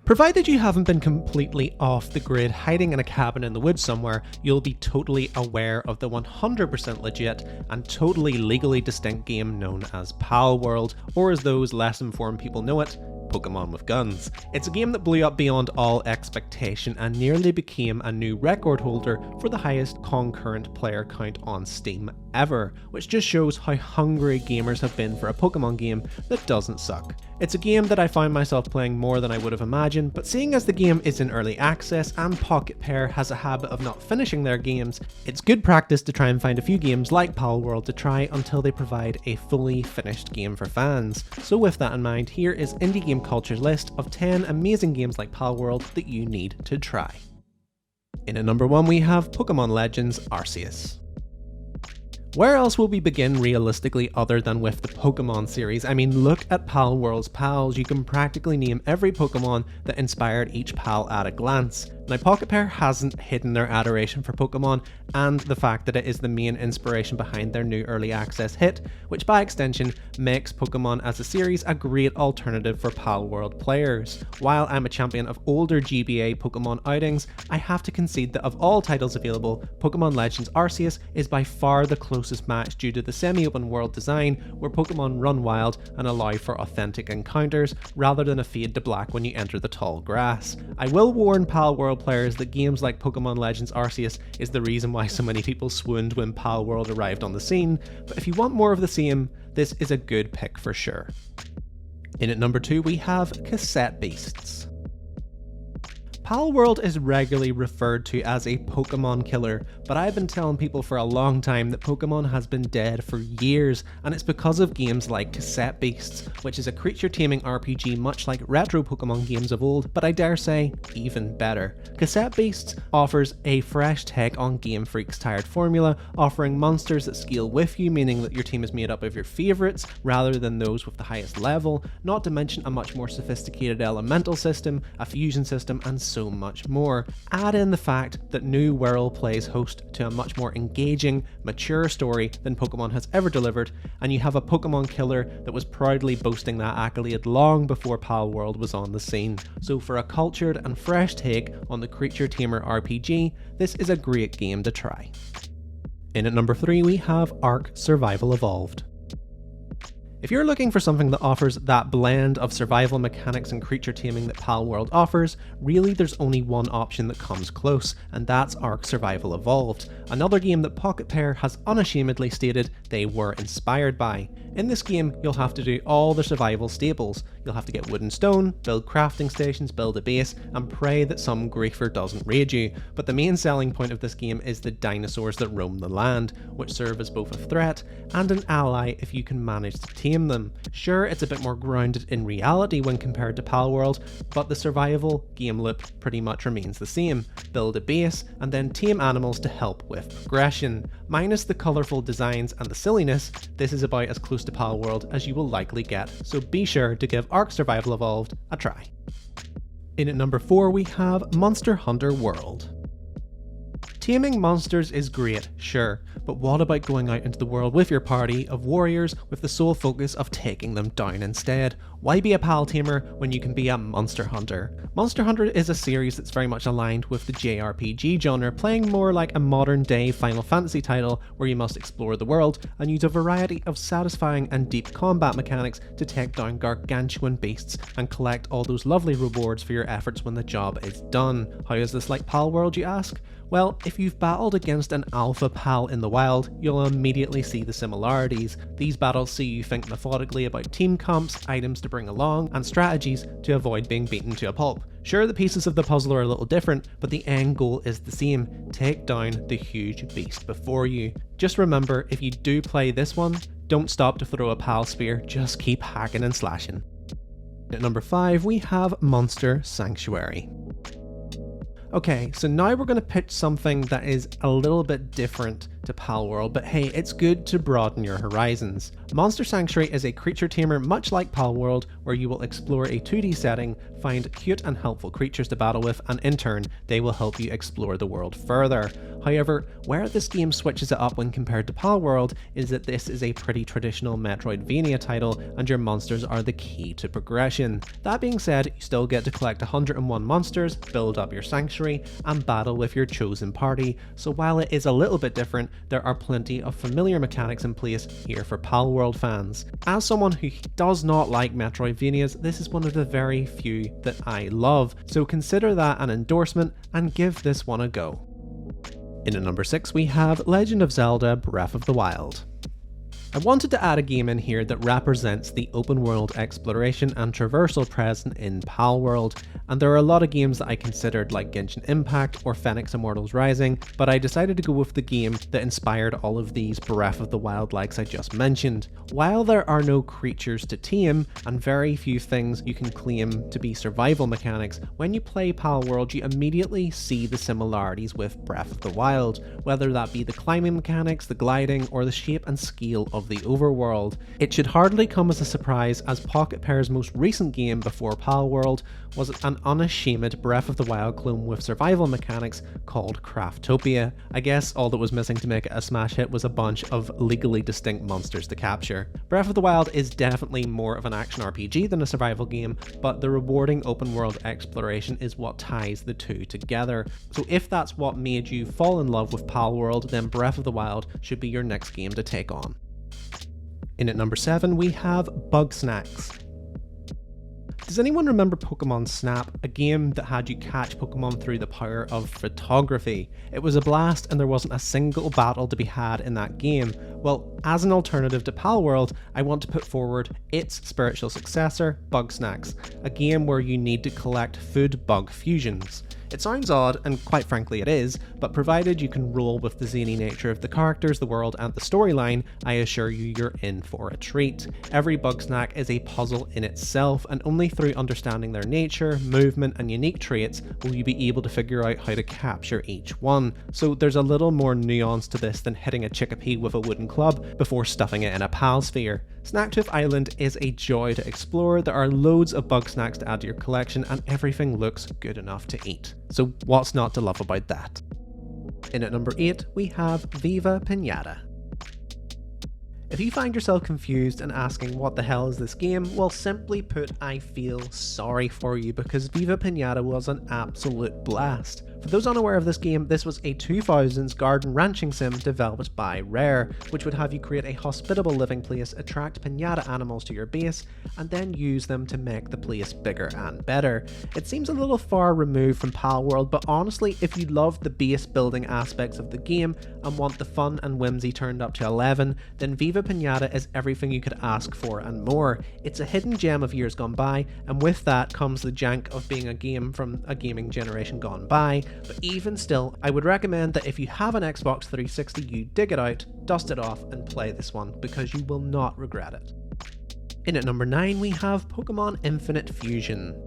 Provided you haven't been completely off the grid hiding in a cabin in the woods somewhere, you'll be totally aware of the 100% legit and totally legally distinct game known as Palworld, or as those less informed people know it, Pokémon with guns. It's a game that blew up beyond all expectation and nearly became a new record holder for the highest concurrent player count on Steam ever, which just shows how hungry gamers have been for a Pokémon game that doesn't suck. It's a game that I found myself playing more than I would have imagined, but seeing as the game is in early access and Pocket Pair has a habit of not finishing their games, it's good practice to try and find a few games like Palworld to try until they provide a fully finished game for fans. So with that in mind, here is Indie Game Culture's list of 10 amazing games like Palworld that you need to try. In at number 1 we have Pokemon Legends Arceus. Where else will we begin realistically other than with the Pokemon series? I mean, look at Palworld's pals, you can practically name every Pokemon that inspired each pal at a glance. Now Pocket Pair hasn't hidden their adoration for Pokemon and the fact that it is the main inspiration behind their new early access hit, which by extension makes Pokemon as a series a great alternative for Palworld players. While I'm a champion of older GBA Pokemon outings, I have to concede that of all titles available, Pokemon Legends Arceus is by far the closest match due to the semi-open world design where Pokemon run wild and allow for authentic encounters rather than a fade to black when you enter the tall grass. I will warn Palworld players that games like Pokemon Legends Arceus is the reason why so many people swooned when Palworld arrived on the scene, but if you want more of the same, this is a good pick for sure. In at number 2 we have Cassette Beasts. Palworld is regularly referred to as a Pokemon killer, but I've been telling people for a long time that Pokemon has been dead for years, and it's because of games like Cassette Beasts, which is a creature-taming RPG much like retro Pokemon games of old, but I dare say, even better. Cassette Beasts offers a fresh take on Game Freak's tired formula, offering monsters that scale with you, meaning that your team is made up of your favourites rather than those with the highest level, not to mention a much more sophisticated elemental system, a fusion system, and so much more. Add in the fact that New World plays host to a much more engaging, mature story than Pokemon has ever delivered, and you have a Pokemon killer that was proudly boasting that accolade long before Palworld was on the scene. So for a cultured and fresh take on the creature tamer RPG, this is a great game to try. In at number 3 we have Ark Survival Evolved. If you're looking for something that offers that blend of survival mechanics and creature taming that Palworld offers, really there's only one option that comes close, and that's Ark Survival Evolved, another game that Pocket Pair has unashamedly stated they were inspired by. In this game, you'll have to do all the survival staples. You'll have to get wood and stone, build crafting stations, build a base, and pray that some griefer doesn't raid you. But the main selling point of this game is the dinosaurs that roam the land, which serve as both a threat and an ally if you can manage to tame them. Sure, it's a bit more grounded in reality when compared to Palworld, but the survival game loop pretty much remains the same. Build a base, and then tame animals to help with progression. Minus the colourful designs and the silliness, this is about as close to Palworld as you will likely get, so be sure to give Ark Survival Evolved a try. In at number 4 we have Monster Hunter World. Taming monsters is great, sure, but what about going out into the world with your party of warriors with the sole focus of taking them down instead? Why be a pal tamer when you can be a monster hunter? Monster Hunter is a series that's very much aligned with the JRPG genre, playing more like a modern day Final Fantasy title where you must explore the world and use a variety of satisfying and deep combat mechanics to take down gargantuan beasts and collect all those lovely rewards for your efforts when the job is done. How is this like Palworld, you ask? Well, if you've battled against an alpha pal in the wild, you'll immediately see the similarities. These battles see you think methodically about team comps, items to bring along, and strategies to avoid being beaten to a pulp. Sure, the pieces of the puzzle are a little different, but the end goal is the same: take down the huge beast before you. Just remember, if you do play this one, don't stop to throw a pal spear, just keep hacking and slashing. At number 5 we have Monster Sanctuary. Okay, so now we're going to pitch something that is a little bit different to Palworld, but hey, it's good to broaden your horizons. Monster Sanctuary is a creature tamer much like Palworld, where you will explore a 2D setting, find cute and helpful creatures to battle with, and in turn, they will help you explore the world further. However, where this game switches it up when compared to Palworld is that this is a pretty traditional Metroidvania title, and your monsters are the key to progression. That being said, you still get to collect 101 monsters, build up your sanctuary, and battle with your chosen party, so while it is a little bit different, there are plenty of familiar mechanics in place here for Palworld fans. As someone who does not like Metroidvanias, this is one of the very few that I love, so consider that an endorsement and give this one a go. In at number 6 we have Legend of Zelda Breath of the Wild. I wanted to add a game in here that represents the open world exploration and traversal present in Palworld, and there are a lot of games that I considered like Genshin Impact or Phoenix Immortals Rising, but I decided to go with the game that inspired all of these Breath of the Wild likes I just mentioned. While there are no creatures to tame and very few things you can claim to be survival mechanics, when you play Palworld you immediately see the similarities with Breath of the Wild, whether that be the climbing mechanics, the gliding, or the shape and scale of the overworld. It should hardly come as a surprise, as Pocket Pair's most recent game before Palworld was an unashamed Breath of the Wild clone with survival mechanics called Craftopia. I guess all that was missing to make it a smash hit was a bunch of legally distinct monsters to capture. Breath of the Wild is definitely more of an action RPG than a survival game, but the rewarding open world exploration is what ties the two together. So if that's what made you fall in love with Palworld, then Breath of the Wild should be your next game to take on. In at number 7 we have Bugsnax. Does anyone remember Pokemon Snap, a game that had you catch Pokemon through the power of photography? It was a blast and there wasn't a single battle to be had in that game. Well, as an alternative to Palworld, I want to put forward its spiritual successor, Bugsnax, a game where you need to collect food bug fusions. It sounds odd, and quite frankly it is, but provided you can roll with the zany nature of the characters, the world, and the storyline, I assure you you're in for a treat. Every Bugsnax is a puzzle in itself, and only through understanding their nature, movement, and unique traits will you be able to figure out how to capture each one. So there's a little more nuance to this than hitting a Chickapee with a wooden club before stuffing it in a pal sphere. Snacktooth Island is a joy to explore, there are loads of Bugsnax to add to your collection, and everything looks good enough to eat. So what's not to love about that? In at number 8 we have Viva Piñata. If you find yourself confused and asking what the hell is this game, well, simply put, I feel sorry for you, because Viva Piñata was an absolute blast. For those unaware of this game, this was a 2000s garden ranching sim developed by Rare, which would have you create a hospitable living place, attract piñata animals to your base, and then use them to make the place bigger and better. It seems a little far removed from Palworld, but honestly, if you love the base building aspects of the game and want the fun and whimsy turned up to 11, then Viva Piñata is everything you could ask for and more. It's a hidden gem of years gone by, and with that comes the jank of being a game from a gaming generation gone by. But even still, I would recommend that if you have an Xbox 360, you dig it out, dust it off, and play this one, because you will not regret it. In at number 9 we have Pokémon Infinite Fusion.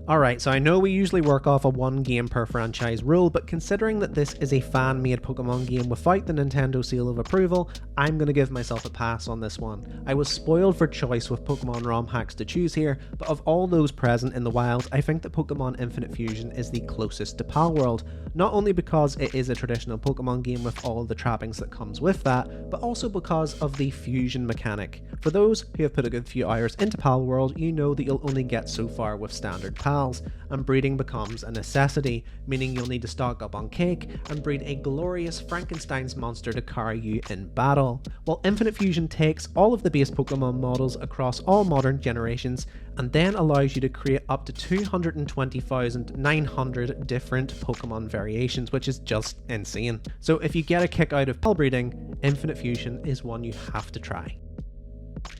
Alright, so I know we usually work off a one game per franchise rule, but considering that this is a fan-made Pokemon game without the Nintendo seal of approval, I'm going to give myself a pass on this one. I was spoiled for choice with Pokemon ROM hacks to choose here, but of all those present in the wild, I think that Pokemon Infinite Fusion is the closest to Palworld, not only because it is a traditional Pokemon game with all the trappings that comes with that, but also because of the fusion mechanic. For those who have put a good few hours into Palworld, you know that you'll only get so far with standard pals, and breeding becomes a necessity, meaning you'll need to stock up on cake and breed a glorious Frankenstein's monster to carry you in battle. While Infinite Fusion takes all of the base Pokemon models across all modern generations and then allows you to create up to 220,900 different Pokemon variations, which is just insane. So if you get a kick out of pal breeding, Infinite Fusion is one you have to try.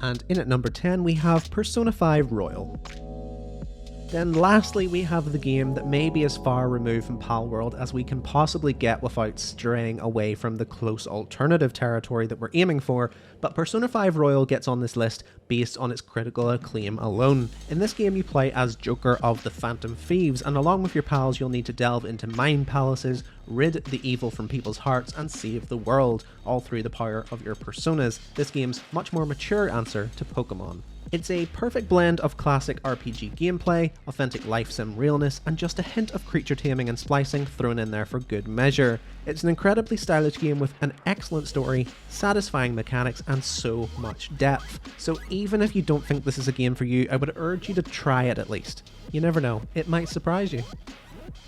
And in at number 10 we have Persona 5 Royal. Then lastly, we have the game that may be as far removed from Palworld as we can possibly get without straying away from the close alternative territory that we're aiming for, but Persona 5 Royal gets on this list based on its critical acclaim alone. In this game you play as Joker of the Phantom Thieves, and along with your pals you'll need to delve into mind palaces, rid the evil from people's hearts, and save the world, all through the power of your personas. This game's much more mature answer to Pokémon. It's a perfect blend of classic RPG gameplay, authentic life sim realness, and just a hint of creature taming and splicing thrown in there for good measure. It's an incredibly stylish game with an excellent story, satisfying mechanics, and so much depth. So even if you don't think this is a game for you, I would urge you to try it at least. You never know, it might surprise you.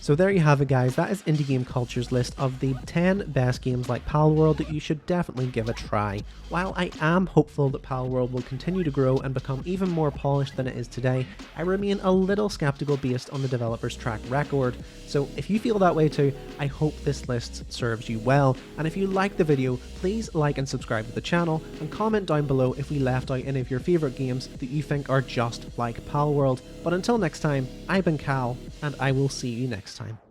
So there you have it guys, that is Indie Game Culture's list of the 10 best games like Palworld that you should definitely give a try. While I am hopeful that Palworld will continue to grow and become even more polished than it is today, I remain a little skeptical based on the developer's track record. So if you feel that way too, I hope this list serves you well, and if you liked the video, please like and subscribe to the channel, and comment down below if we left out any of your favourite games that you think are just like Palworld. But until next time, I've been Cal, and I will see you next time.